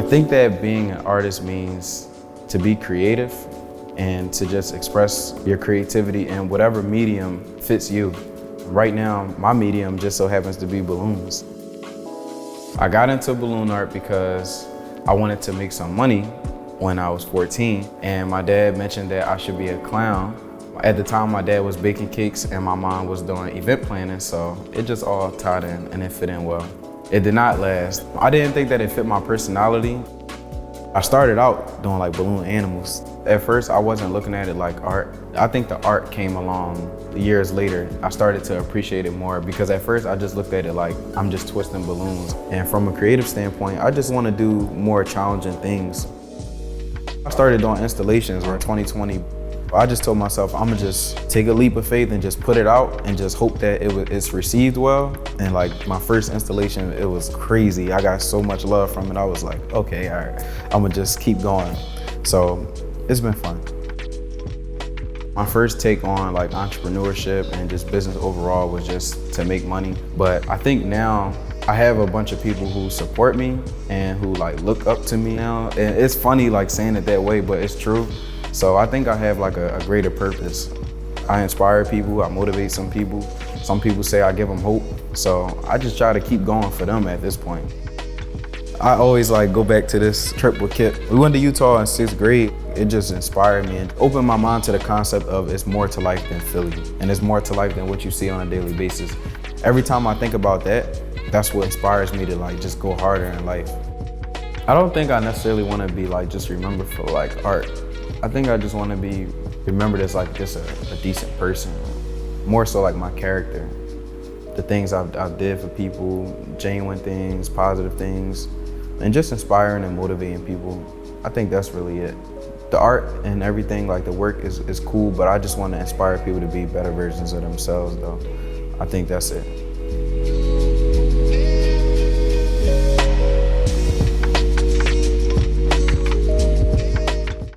think that being an artist means to be creative and to just express your creativity in whatever medium fits you. Right now, my medium just so happens to be balloons. I got into balloon art because I wanted to make some money when I was 14, and my dad mentioned that I should be a clown. At the time, my dad was baking cakes and my mom was doing event planning, so it just all tied in and it fit in well. It did not last. I didn't think that it fit my personality. I started out doing like balloon animals. At first, I wasn't looking at it like art. I think the art came along years later. I started to appreciate it more because at first I just looked at it like I'm just twisting balloons. And from a creative standpoint, I just want to do more challenging things. I started doing installations in 2020. I just told myself I'm gonna just take a leap of faith and just put it out and just hope that it's received well. And like my first installation, it was crazy. I got so much love from it. I was like, okay, all right, I'm gonna just keep going. So it's been fun. My first take on like entrepreneurship and just business overall was just to make money. But I think now I have a bunch of people who support me and who like look up to me now. And it's funny like saying it that way, but it's true. So I think I have like a greater purpose. I inspire people, I motivate some people. Some people say I give them hope. So I just try to keep going for them at this point. I always like go back to this trip with KIPP. We went to Utah in 6th grade. It just inspired me and opened my mind to the concept of it's more to life than Philly. And it's more to life than what you see on a daily basis. Every time I think about that, that's what inspires me to like just go harder in life. I don't think I necessarily want to be like just remembered for like art. I think I just want to be remembered as like just a decent person. More so like my character. The things I did for people, genuine things, positive things, and just inspiring and motivating people. I think that's really it. The art and everything, like the work is cool, but I just want to inspire people to be better versions of themselves though. I think that's it.